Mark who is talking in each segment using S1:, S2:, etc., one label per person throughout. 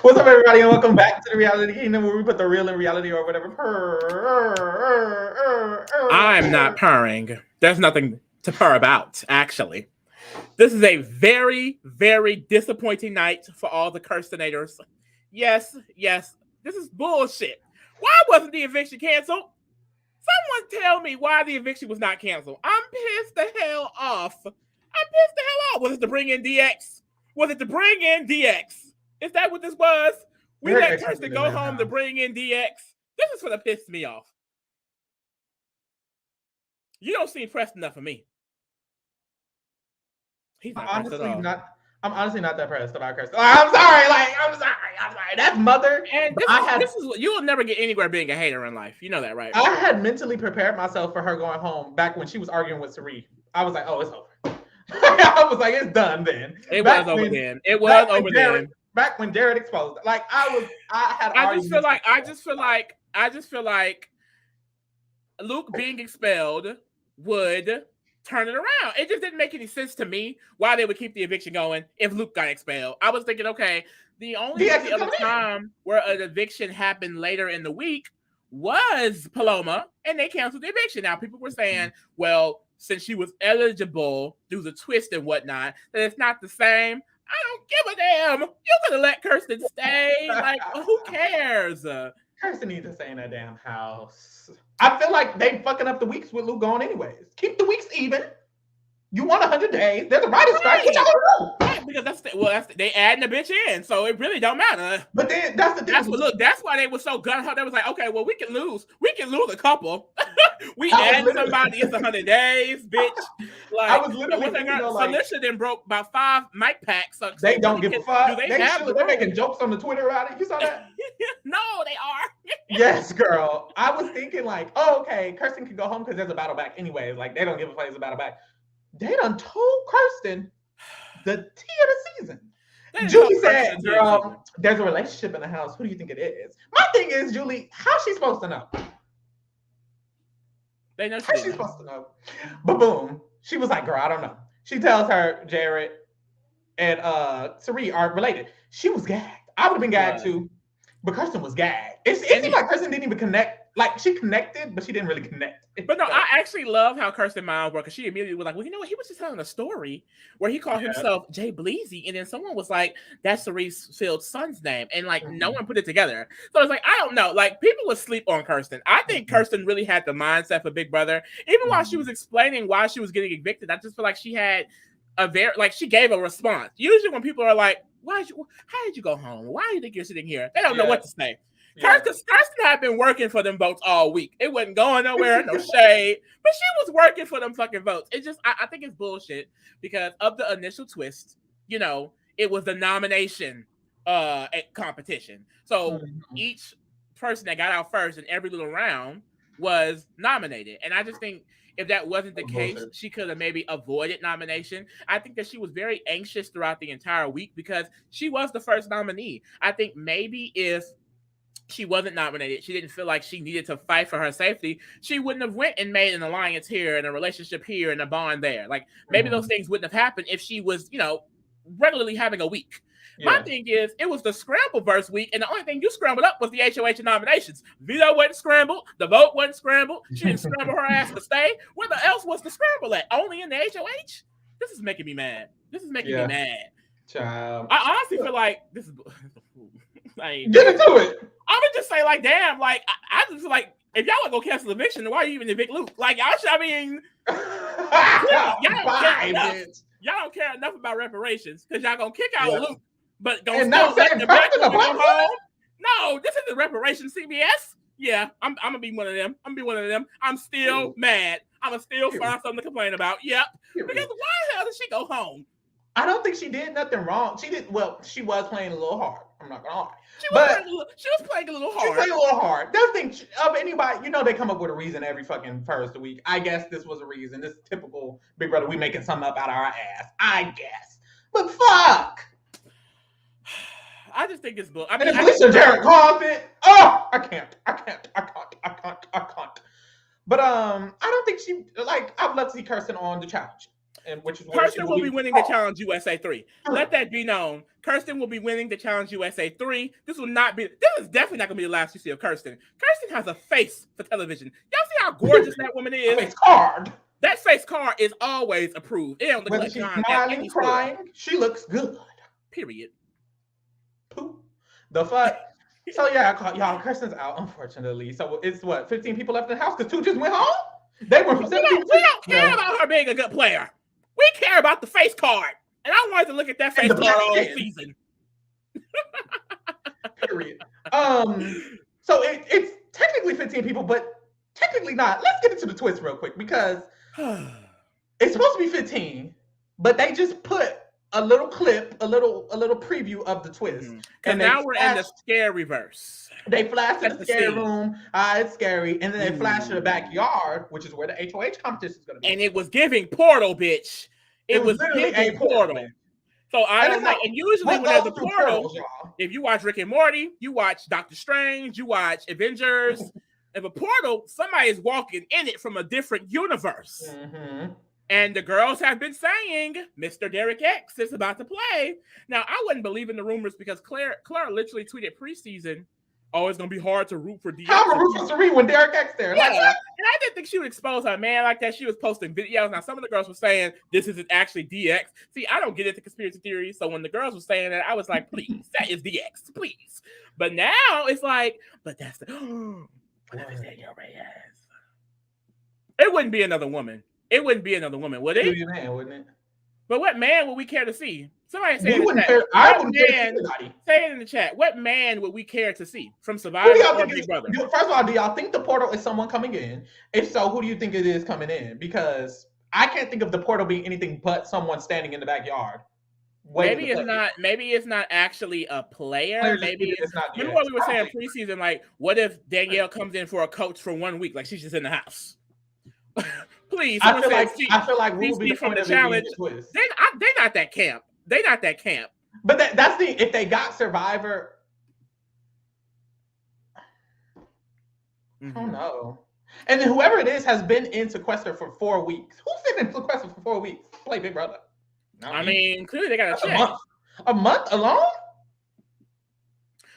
S1: What's up, everybody, and welcome back to the Reality Kingdom, where we put the real in reality or whatever.
S2: I'm not purring. There's nothing to purr about, actually. This is a very, very disappointing night for all the Kirstenators. Yes, this is bullshit. Why wasn't the eviction canceled? Someone tell me why the eviction was not canceled. I'm pissed the hell off. Was it to bring in DX? Was it to bring in DX? Is that what this was? We let Kirsten go home to bring in DX. This is gonna piss me off. You don't seem pressed enough for me.
S1: He's not I'm honestly not that pressed about Kirsten. I'm sorry. That's mother.
S2: And this is you'll never get anywhere being a hater in life. You know that, right?
S1: I had mentally prepared myself for her going home back when she was arguing with Sari. I was like, oh, it's over. I was like, it's done then.
S2: It was over then. It was over then.
S1: Back when Jared exposed, like I
S2: just feel like Luke being expelled would turn it around. It just didn't make any sense to me why they would keep the eviction going if Luke got expelled. I was thinking, okay, the other time where an eviction happened later in the week was Paloma, and they canceled the eviction. Now people were saying, well, since she was eligible through the twist and whatnot, that it's not the same. I don't give a damn. You're gonna let Kirsten stay. Like, who cares?
S1: Kirsten needs to stay in that damn house. I feel like they fucking up the weeks with Luke going anyways. Keep the weeks even. You want 100 days. There's a writer's strike.
S2: Right, because they adding a bitch in, so it really don't matter.
S1: But then that's the thing.
S2: That's why they were so gun-ho. They was like, okay, well, we can lose a couple. We add somebody. It's 100 days, bitch. Like, I was literally Felicia then broke about 5 mic packs. So
S1: they don't give a fuck. They're making jokes on the Twitter about it. You saw that?
S2: No, they are.
S1: Yes, girl. I was thinking like, oh, okay, Kirsten can go home because there's a battle back anyways. Like, they don't give a fuck. There's a battle back. They done told Kirsten the tea of the season. Julie said, girl, there's a relationship in the house. Who do you think it is? My thing is, Julie, how's she supposed to know?
S2: They know
S1: she's supposed to know. But boom, she was like, girl, I don't know. She tells her Jared and Sari are related. She was gagged. I would have been gagged too. But Kirsten was gagged. It seemed like Kirsten didn't even connect. Like, she connected, but she didn't really connect.
S2: But no, I actually love how Kirsten minds work, because she immediately was like, well, you know what? He was just telling a story where he called himself Jay Bleezy, and then someone was like, that's Cerise Field's son's name, and like no one put it together. So it's like, I don't know. Like, people would sleep on Kirsten. I think Kirsten really had the mindset for Big Brother. Even while she was explaining why she was getting evicted, I just feel like she had she gave a response. Usually when people are like, how did you go home? Why do you think you're sitting here? They don't know what to say. Kirsten had been working for them votes all week. It wasn't going nowhere, no shade. But she was working for them fucking votes. It just, I think it's bullshit because of the initial twist. You know, it was the nomination competition. So each person that got out first in every little round was nominated. And I just think if that wasn't the case, she could have maybe avoided nomination. I think that she was very anxious throughout the entire week because she was the first nominee. I think maybe if she wasn't nominated, she didn't feel like she needed to fight for her safety, she wouldn't have went and made an alliance here and a relationship here and a bond there. Like, maybe those things wouldn't have happened if she was, regularly having a week. My thing is, it was the Scrambleverse week, and the only thing you scrambled up was the HOH nominations. Veto wasn't scrambled. The vote wasn't scrambled. She didn't scramble her ass to stay. Where the else was the scramble at? Only in the HOH? This is making me mad.
S1: Child.
S2: I honestly feel like this is... like,
S1: get into it.
S2: I would just say, like, damn, like, I just feel like, if y'all want to go cancel eviction, then why are you even evict Luke? Like, y'all don't care enough about reparations because y'all gonna kick out Luke, but gonna still let the black woman go home. No, this isn't reparations, CBS. Yeah, I'm gonna be one of them. I'm still mad. I'm gonna still find something to complain about. Yep. Because why the hell did she go home?
S1: I don't think she did nothing wrong. She did well. She was playing a little hard. I'm not gonna lie.
S2: She was playing a little hard.
S1: She played a little hard. That's the thing of anybody. They come up with a reason every fucking first week. I guess this was a reason. This is typical Big Brother. We making something up out of our ass. I guess. But fuck.
S2: I just think it's bull.
S1: And if Lisa Jared calls it, I can't. But I don't think she I would love to see Kirsten on the challenge. and which is where she
S2: Kirsten will be winning the Challenge USA 3. Let that be known. Kirsten will be winning the Challenge USA 3. This is definitely not going to be the last you see of Kirsten. Kirsten has a face for television. Y'all see how gorgeous that woman is?
S1: Face card.
S2: That face card is always approved. It don't look
S1: Whether
S2: like
S1: she's
S2: John
S1: smiling, crying, she looks good.
S2: Period.
S1: Poop. The fuck? So yeah, y'all, Kirsten's out, unfortunately. So it's what, 15 people left in the house because 2 just went home? They were
S2: We don't care about her being a good player. We care about the face card. And I wanted to look at that face card all season.
S1: Period. So it's technically 15 people, but technically not. Let's get into the twist real quick because it's supposed to be 15, but they just put a little clip, a little preview of the twist.
S2: And now we're in the scare reverse.
S1: They flash to the scary room. It's scary. And then they flash to the backyard, which is where the HOH competition is going to be.
S2: And it was giving Portal, bitch. It was giving a Portal. So I don't know. And usually when there's a portal, if you watch Rick and Morty, you watch Doctor Strange, you watch Avengers. If a portal, somebody is walking in it from a different universe. Mm-hmm. And the girls have been saying, Mr. Derek X is about to play. Now, I wouldn't believe in the rumors because Claire literally tweeted preseason, oh, it's going to be hard to root for DX.
S1: How am I root for Serena when Derek X there?
S2: Yeah. And I didn't think she would expose her man like that. She was posting videos. Now, some of the girls were saying, this isn't actually DX. See, I don't get into conspiracy theories. So when the girls were saying that, I was like, please, that is DX, please. But now it's like, but that's the, what if it's Danielle Reyes? It wouldn't be another woman. It wouldn't be another woman, would it?
S1: It would be a man, wouldn't it?
S2: But what man would we care to see? Somebody say
S1: I wouldn't care to see anybody.
S2: Say it in the chat. What man would we care to see from Survivor or Big Brother?
S1: First of all, do y'all think the portal is someone coming in? If so, who do you think it is coming in? Because I can't think of the portal being anything but someone standing in the backyard.
S2: Maybe it's not actually a player. Maybe it's not. Remember what we were saying preseason? Like, what if Danielle comes in for a coach for 1 week? Like she's just in the house. Please,
S1: I feel like we'll be
S2: from the challenge. They're not that camp. They're not that camp.
S1: But that's the if they got Survivor. I don't know. And then whoever it is has been in sequester for 4 weeks. Who's been in sequester for 4 weeks? Play Big Brother.
S2: I mean, clearly they got a check.
S1: A month alone?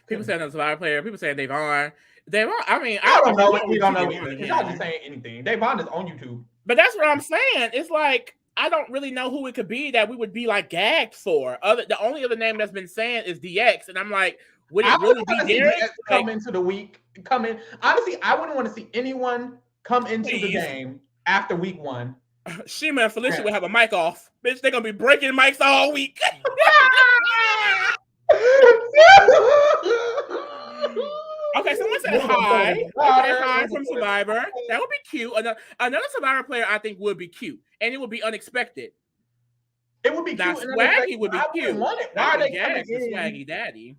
S2: People saying the Survivor player. People saying Davon. I mean,
S1: I don't know. We don't know either. Y'all just saying anything. Davon is on YouTube.
S2: But that's what I'm saying. It's like I don't really know who it could be that we would be like gagged for. The only other name that's been saying is DX, and I'm like, would it really be Derek?
S1: Come into the week. Come in. Honestly, I wouldn't want to see anyone come into the game after week 1.
S2: Shima and Felicia would have a mic off. Bitch, they're gonna be breaking mics all week. Okay, someone said hi. Hi from Survivor. That would be cute. Another Survivor player I think would be cute, and it would be unexpected.
S1: It would be
S2: now,
S1: cute.
S2: Swaggy would be cute.
S1: Why are they coming in?
S2: Swaggy Daddy.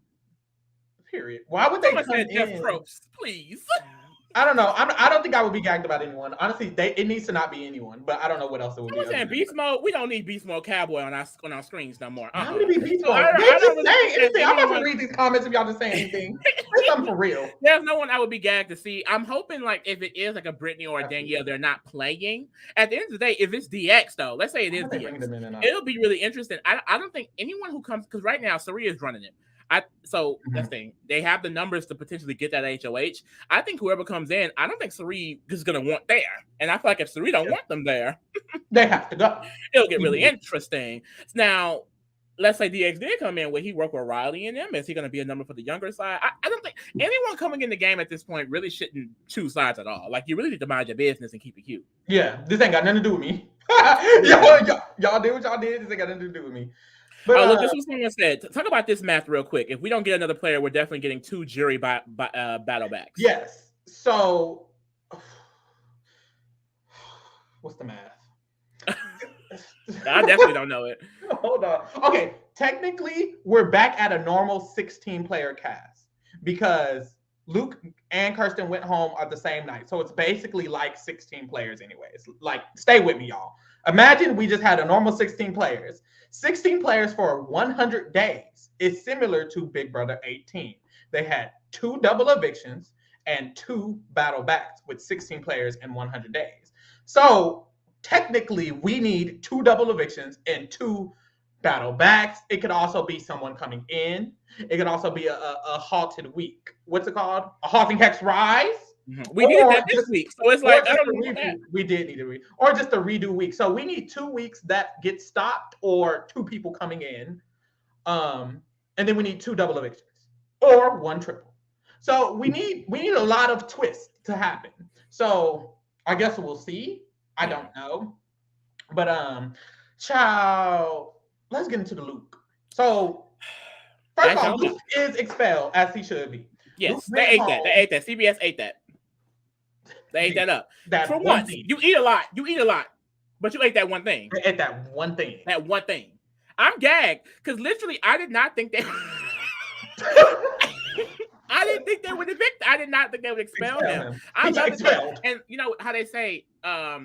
S1: Period. Why would they come in?
S2: Jeff Probst, please.
S1: I don't know. I don't think I would be gagged about anyone. Honestly, it needs to not be anyone. But I don't know what else it would be.
S2: Saying Beast Mode. We don't need Beast Mode Cowboy on our screens no more.
S1: How would it be Beast Mode? I'm not gonna read these comments if y'all just say anything. Say something for real.
S2: There's no one I would be gagged to see. I'm hoping like if it is like a Brittany or a Danielle, they're not playing. At the end of the day, if it's DX though, let's say it is DX, it'll be really interesting. I don't think anyone who comes because right now Saria is running it. That's the thing. They have the numbers to potentially get that HOH. I think whoever comes in, I don't think Sari is going to want there. And I feel like if Sari don't want them there,
S1: they have to go.
S2: It'll get really interesting. Now, let's say DX did come in. Will he work with Riley and them? Is he going to be a number for the younger side? I don't think anyone coming in the game at this point really shouldn't choose sides at all. Like, you really need to mind your business and keep it cute.
S1: Yeah, this ain't got nothing to do with me. y'all did what y'all did. This ain't got nothing to do with me. But,
S2: look, this is what someone said. Talk about this math real quick. If we don't get another player, we're definitely getting 2 jury battle backs.
S1: Yes. So, what's the math?
S2: I definitely don't know it.
S1: Hold on. Okay, technically, we're back at a normal 16-player cast because Luke and Kirsten went home on the same night. So it's basically like 16 players anyways. Like, stay with me, y'all. Imagine we just had a normal 16 players. 16 players for 100 days is similar to Big Brother 18. They had 2 double evictions and 2 battle backs with 16 players in 100 days. So technically we need 2 double evictions and 2 battle backs. It could also be someone coming in. It could also be a halted week. What's it called? A halting hex rise.
S2: We needed that this week, so it's like I don't know
S1: that. We did need a redo, or just a redo week. So we need 2 weeks that get stopped, or 2 people coming in, and then we need 2 double evictions or 1 triple. So we need a lot of twists to happen. So I guess we'll see. I don't know, but child, let's get into the Luke. So first of all, Luke is expelled as he should be.
S2: Yes, they ate that. They ate that. CBS ate that. They ate that up. For once, you eat a lot. You eat a lot, but you ate that one thing.
S1: They ate that one thing.
S2: That one thing. I'm gagged because literally, I did not think they. I didn't think they would evict. I did not think they would expel him. I love it. And you know how they say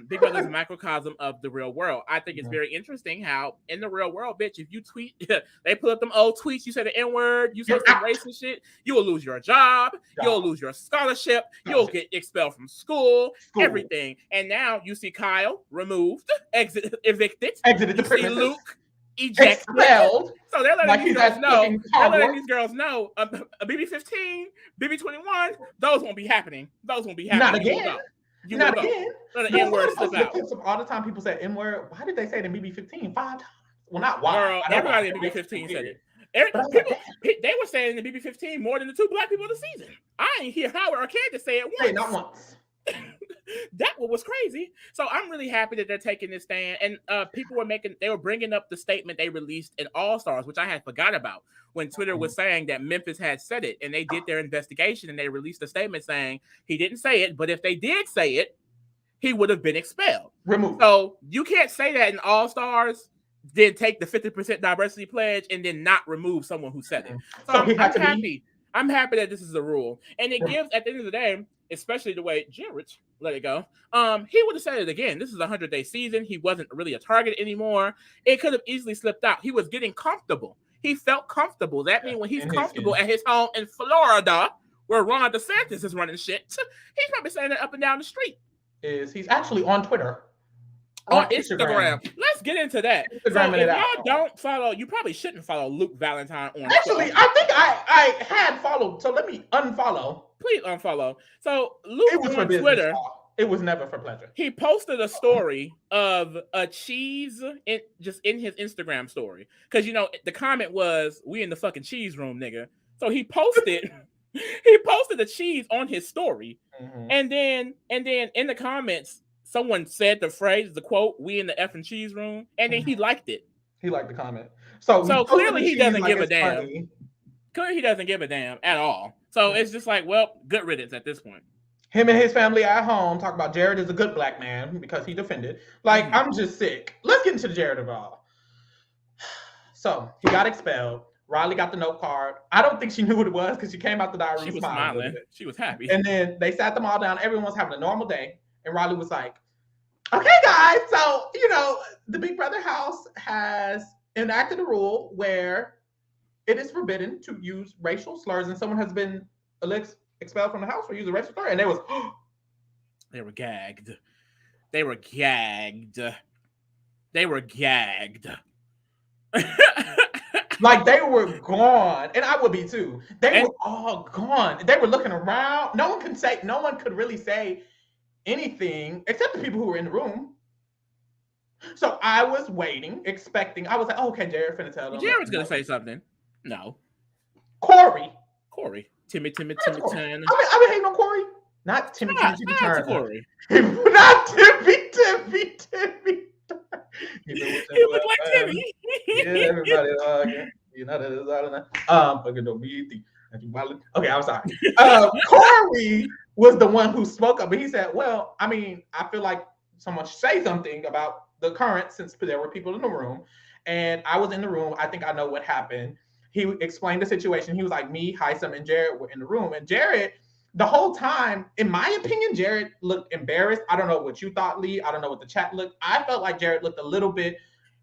S2: Big Brother is a microcosm of the real world. I think it's very interesting how in the real world, bitch, if you tweet, they put up them old tweets, you say the N-word, you say some racist shit, you will lose your job, you'll lose your scholarship, you'll get expelled from school, everything. And now you see Kyle removed, evicted,
S1: exited the
S2: premises. See Luke ejected. Expelled. So they're letting these girls know. They're letting these girls know. A BB15, BB21, those won't be happening. Those won't be happening.
S1: Not again. Not again.
S2: Let the N-word slip out.
S1: All the time people say N-word. Why did they say it in BB15 5 times? Well, not why.
S2: Girl, everybody in BB15 said it. They were saying in the BB15 more than the 2 black people of the season. I ain't hear Howard or Candace say it once.
S1: Hey, not once.
S2: That was crazy. So I'm really happy that they're taking this stand. And people were bringing up the statement they released in All Stars, which I had forgot about when Twitter was saying that Memphis had said it, and they did their investigation and they released a statement saying he didn't say it, but if they did say it, he would have been expelled.
S1: Removed.
S2: So you can't say that in All Stars, then take the 50% diversity pledge and then not remove someone who said it. So I'm happy. I'm happy that this is a rule, and it gives at the end of the day, especially the way Jared let it go. He would have said it again. This is a 100-day season. He wasn't really a target anymore. It could have easily slipped out. He was getting comfortable. He felt comfortable. That means when he's comfortable at his home in Florida, where Ron DeSantis is running shit, he's probably saying it up and down the street.
S1: He's actually on Twitter.
S2: On Instagram. Let's get into that. So if y'all don't follow, you probably shouldn't follow Luke Valentine on
S1: Actually, I think I had followed, so let me unfollow.
S2: Please unfollow. So Luke was on Twitter.
S1: It was never for pleasure.
S2: He posted a story of a cheese in his Instagram story. Because, you know, the comment was, we in the fucking cheese room, nigga. So he posted a cheese on his story. Mm-hmm. And then in the comments, someone said the quote, we in the effing cheese room. And then he liked it.
S1: He liked the comment.
S2: So clearly he doesn't give a damn. Funny. Clearly he doesn't give a damn at all. So it's just like, well, good riddance at this point.
S1: Him and his family at home talk about Jared is a good black man because he defended. Like, I'm just sick. Let's get into the Jared of all. So he got expelled. Riley got the note card. I don't think she knew what it was because she came out the diary.
S2: She was smiling. She was happy.
S1: And then they sat them all down. Everyone was having a normal day. And Riley was like, okay, guys. So, you know, the Big Brother house has enacted a rule where it is forbidden to use racial slurs, and someone has been expelled from the house for using racial slur. And they were gagged.
S2: They were gagged.
S1: Like they were gone, and I would be too. They were all gone. They were looking around. No one could really say anything except the people who were in the room. So I was waiting, expecting. I was like, oh, okay, Jared finna tell them.
S2: Jared's gonna say something. No.
S1: Corey.
S2: Timmy.
S1: I've been hating on Corey. Not Timmy Turner.
S2: Corey.
S1: Not Timmy.
S2: He looked like Timmy.
S1: Yeah, everybody. You know that is all that. Fucking don't be easy. Okay, I'm sorry. Corey was the one who spoke up, but he said, well, I mean, I feel like someone should say something about the current since there were people in the room. And I was in the room. I think I know what happened. He explained the situation. He was like, me, Heisem, and Jared were in the room. And Jared, the whole time, in my opinion, Jared looked embarrassed. I don't know what you thought, Lee. I don't know what the chat looked. I felt like Jared looked a little bit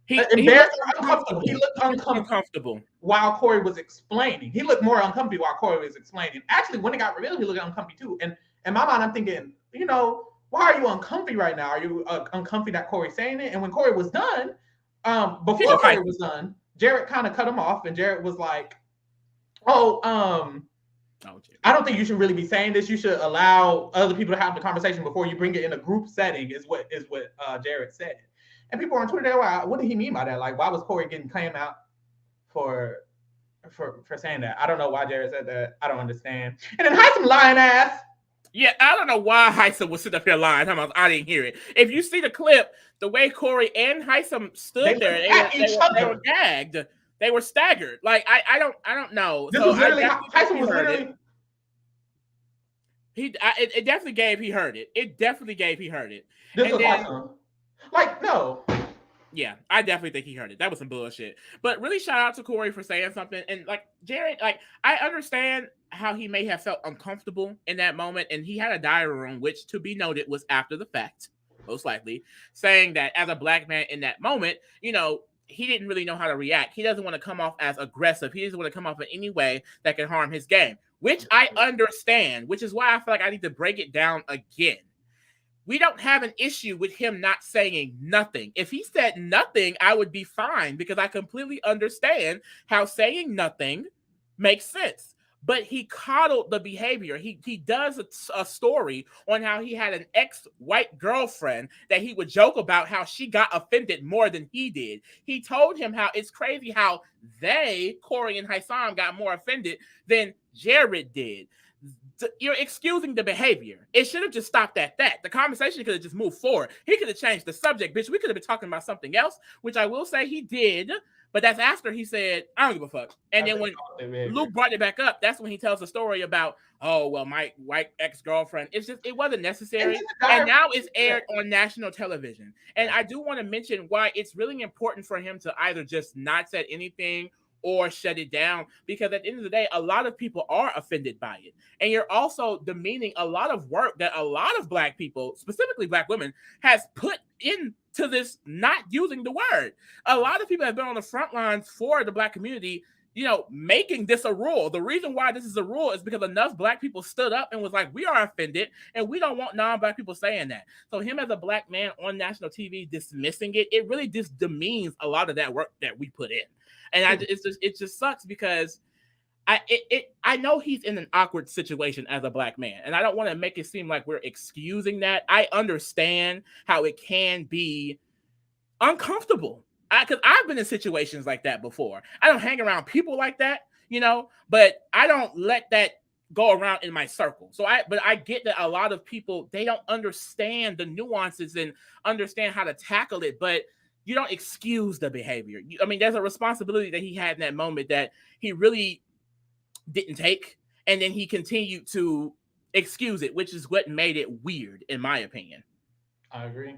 S1: embarrassed or uncomfortable. He looked uncomfortable while Corey was explaining. He looked more uncomfortable while Corey was explaining. Actually, when it got revealed, he looked uncomfortable too. And in my mind, I'm thinking, you know, why are you uncomfy right now? Are you uncomfy that Corey's saying it? And when Corey was done, before Corey was done, Jared kind of cut him off, and Jared was like, "Oh, I don't think you should really be saying this. You should allow other people to have the conversation before you bring it in a group setting." Is what Jared said. And people on Twitter, they were like, what did he mean by that? Like, why was Corey getting claimed out for saying that? I don't know why Jared said that. I don't understand. And then Heisem lying ass.
S2: Yeah, I don't know why Heisem was sitting up here lying. I didn't hear it. If you see the clip, the way Corey and Heisem stood there, they were gagged. They were staggered. Like I don't know.
S1: This was literally Heisem was literally.
S2: It definitely gave he heard it. It definitely gave he heard it.
S1: This was Heisem. Like, no.
S2: Yeah, I definitely think he heard it. That was some bullshit. But really, shout out to Corey for saying something. And like Jared, like I understand how he may have felt uncomfortable in that moment. And he had a diary room, which to be noted was after the fact, most likely, saying that as a black man in that moment, you know, he didn't really know how to react. He doesn't want to come off as aggressive. He doesn't want to come off in any way that can harm his game, which I understand, which is why I feel like I need to break it down again. We don't have an issue with him not saying nothing. If he said nothing, I would be fine because I completely understand how saying nothing makes sense. But he coddled the behavior. He does a story on how he had an ex-white girlfriend that he would joke about how she got offended more than he did. He told him how it's crazy how Corey and Heisem, got more offended than Jared did. You're excusing the behavior. It should have just stopped at that. The conversation could have just moved forward. He could have changed the subject, bitch. We could have been talking about something else, which I will say he did, but that's after he said, I don't give a fuck. And then when Luke brought it back up, that's when he tells the story about, oh, well, my white ex-girlfriend. It's just, it wasn't necessary. And now it's aired on national television. And I do want to mention why it's really important for him to either just not say anything or shut it down, because at the end of the day, a lot of people are offended by it. And you're also demeaning a lot of work that a lot of black people, specifically black women, has put into this not using the word. A lot of people have been on the front lines for the black community, you know, making this a rule. The reason why this is a rule is because enough black people stood up and was like, we are offended and we don't want non-black people saying that. So him as a black man on national TV dismissing it, it really just demeans a lot of that work that we put in. And it just sucks because I know he's in an awkward situation as a black man, and I don't want to make it seem like we're excusing that. I understand how it can be uncomfortable because I've been in situations like that before. I don't hang around people like that, you know, but I don't let that go around in my circle. But I get that a lot of people, they don't understand the nuances and understand how to tackle it, but you don't excuse the behavior. I mean, there's a responsibility that he had in that moment that he really didn't take. And then he continued to excuse it, which is what made it weird, in my opinion.
S1: I agree.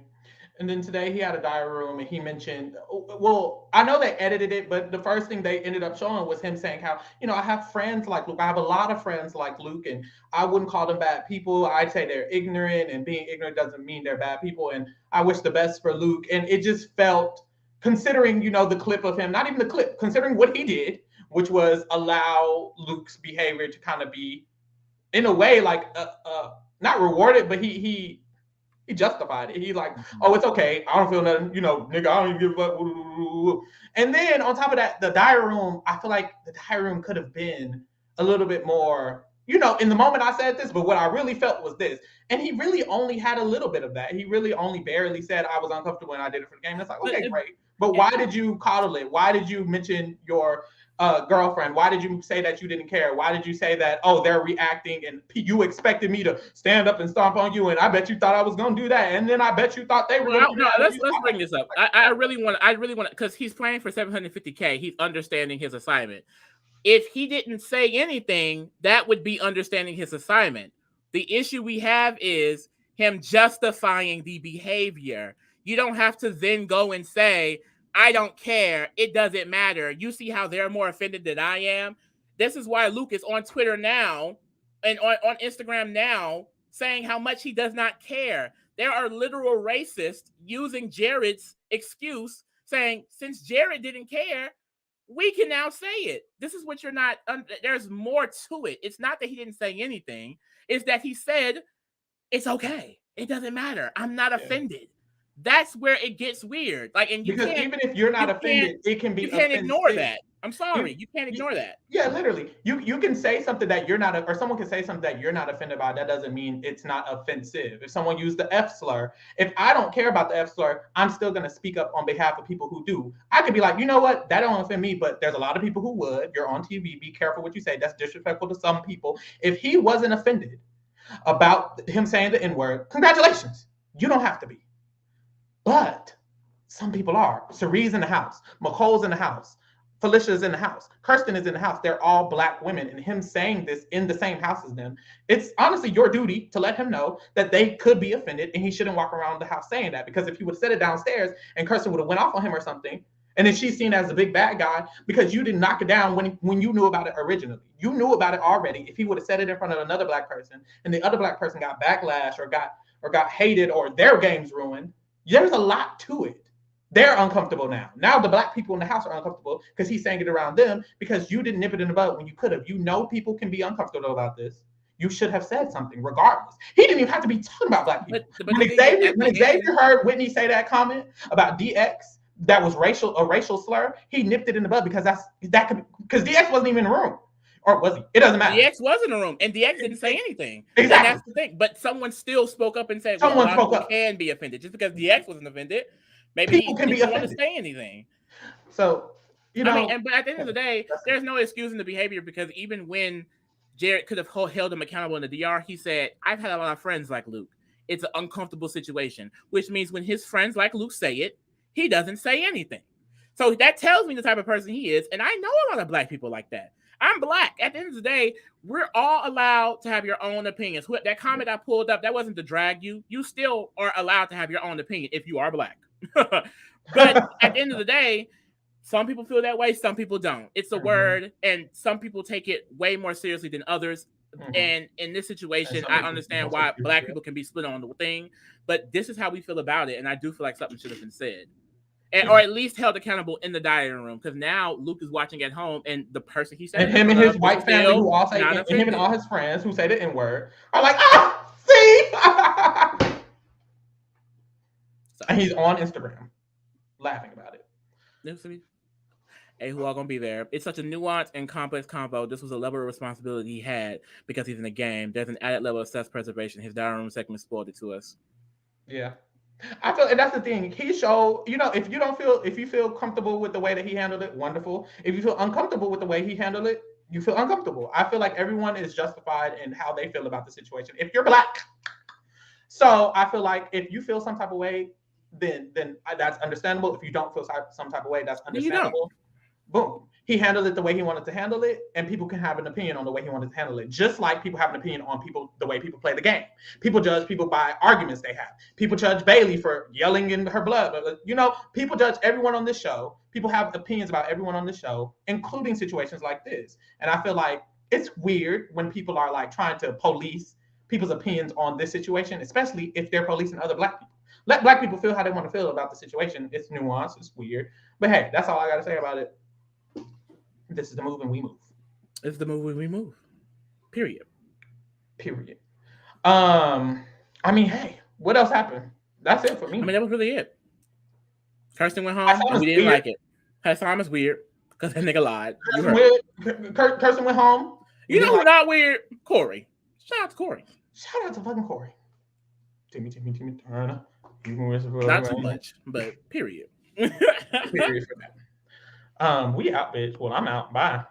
S1: And then today he had a diary room and he mentioned, well, I know they edited it, but the first thing they ended up showing was him saying how, you know, I have friends like Luke. I have a lot of friends like Luke, and I wouldn't call them bad people. I'd say they're ignorant, and being ignorant doesn't mean they're bad people. And I wish the best for Luke. And it just felt, considering, you know, the clip of him, not even the clip, considering what he did, which was allow Luke's behavior to kind of be, in a way, like, not rewarded, but he justified it. He's like, oh, it's okay. I don't feel nothing. You know, nigga, I don't even give a fuck. And then on top of that, the diary room, I feel like the diary room could have been a little bit more, you know, in the moment I said this, but what I really felt was this. And he really only had a little bit of that. He really only barely said I was uncomfortable when I did it for the game. It's like, okay, great. But why did you coddle it? Why did you mention your girlfriend? Why did you say that you didn't care? Why did you say that, oh, they're reacting and you expected me to stand up and stomp on you, and I bet you thought I was gonna do that, and then I bet you thought they were gonna do that.
S2: Let's bring this up. I really want because he's playing for $750K. He's understanding his assignment. If he didn't say anything, that would be understanding his assignment. The issue we have is him justifying the behavior. You don't have to then go and say, I don't care. It doesn't matter. You see how they're more offended than I am? This is why Luke is on Twitter now and on Instagram now saying how much he does not care. There are literal racists using Jared's excuse, saying, since Jared didn't care, we can now say it. This is what you're not, there's more to it. It's not that he didn't say anything. It's that he said, it's okay. It doesn't matter. I'm not offended. That's where it gets weird. Like, and
S1: because even if you're not offended, it can be
S2: you can't
S1: offensive.
S2: ignore that. I'm sorry, you can't ignore that.
S1: Yeah, literally. You can say something that you're not, or someone can say something that you're not offended by. That doesn't mean it's not offensive. If someone used the F slur, if I don't care about the F slur, I'm still going to speak up on behalf of people who do. I could be like, you know what, that don't offend me, but there's a lot of people who would. You're on TV. Be careful what you say. That's disrespectful to some people. If he wasn't offended about him saying the N-word, congratulations. You don't have to be. But some people are. Cerie's in the house. McCole's in the house. Felicia's in the house. Kirsten is in the house. They're all Black women. And him saying this in the same house as them, it's honestly your duty to let him know that they could be offended and he shouldn't walk around the house saying that. Because if he would have said it downstairs and Kirsten would have went off on him or something, and then she's seen as the big bad guy because you didn't knock it down when you knew about it originally. You knew about it already. If he would have said it in front of another Black person and the other Black person got backlash or got hated or their game's ruined, there's a lot to it. They're uncomfortable now. Now the Black people in the house are uncomfortable because he's saying it around them because you didn't nip it in the bud when you could have. You know people can be uncomfortable about this. You should have said something regardless. He didn't even have to be talking about Black people. But when Xavier heard Whitney say that comment about DX that was a racial slur, he nipped it in the bud because because DX wasn't even in the room. Or was he? It doesn't matter.
S2: DX was in the room, and DX didn't say anything.
S1: Exactly.
S2: And that's the thing. But someone still spoke up and said,
S1: someone spoke up.
S2: Can be offended. Just because DX wasn't offended, maybe
S1: people can be
S2: offended.
S1: offended.
S2: Want to say anything.
S1: So, you know.
S2: But at the end of the day, there's no excusing the behavior because even when Jared could have held him accountable in the DR, he said, I've had a lot of friends like Luke. It's an uncomfortable situation, which means when his friends like Luke say it, he doesn't say anything. So that tells me the type of person he is. And I know a lot of Black people like that. I'm Black. At the end of the day, we're all allowed to have your own opinions. That comment I pulled up, that wasn't to drag you. You still are allowed to have your own opinion if you are Black. But at the end of the day, some people feel that way, some people don't. It's a word, and some people take it way more seriously than others. And in this situation, I understand why Black people can be split on the thing, but this is how we feel about it, and I do feel like something should have been said. Or at least held accountable in the dining room, because now Luke is watching at home, and the person he said,
S1: and him and his white family who all say, and him and all his friends who say the N-word are like, see, and he's on Instagram laughing about it.
S2: Hey, who all gonna be there? It's such a nuanced and complex combo. This was a level of responsibility he had because he's in the game. There's an added level of self-preservation. His dining room segment spoiled it to us.
S1: Yeah. I feel, and that's the thing. He showed, if you feel comfortable with the way that he handled it, wonderful. If you feel uncomfortable with the way he handled it, you feel uncomfortable. I feel like everyone is justified in how they feel about the situation. If you're Black, so I feel like if you feel some type of way, then that's understandable. If you don't feel some type of way, that's understandable. Boom. He handled it the way he wanted to handle it, and people can have an opinion on the way he wanted to handle it. Just like people have an opinion on the way people play the game. People judge people by arguments they have. People judge Bailey for yelling in her blood. People judge everyone on this show. People have opinions about everyone on this show, including situations like this. And I feel like it's weird when people are like trying to police people's opinions on this situation, especially if they're policing other Black people. Let Black people feel how they want to feel about the situation. It's nuanced. It's weird. But hey, that's all I got to say about it. This is the move and we move.
S2: This is the move and we move. Period.
S1: I mean, hey, what else happened? That's it for me.
S2: I mean, that was really it. Kirsten went home and we didn't like it. Hassan is weird because that nigga lied.
S1: Kirsten went home.
S2: You know who's not weird? Corey. Shout out to Corey.
S1: Shout out to fucking Corey. Timmy Turner.
S2: Not too much, but period.
S1: Period for that. We out, bitch. Well, I'm out. Bye.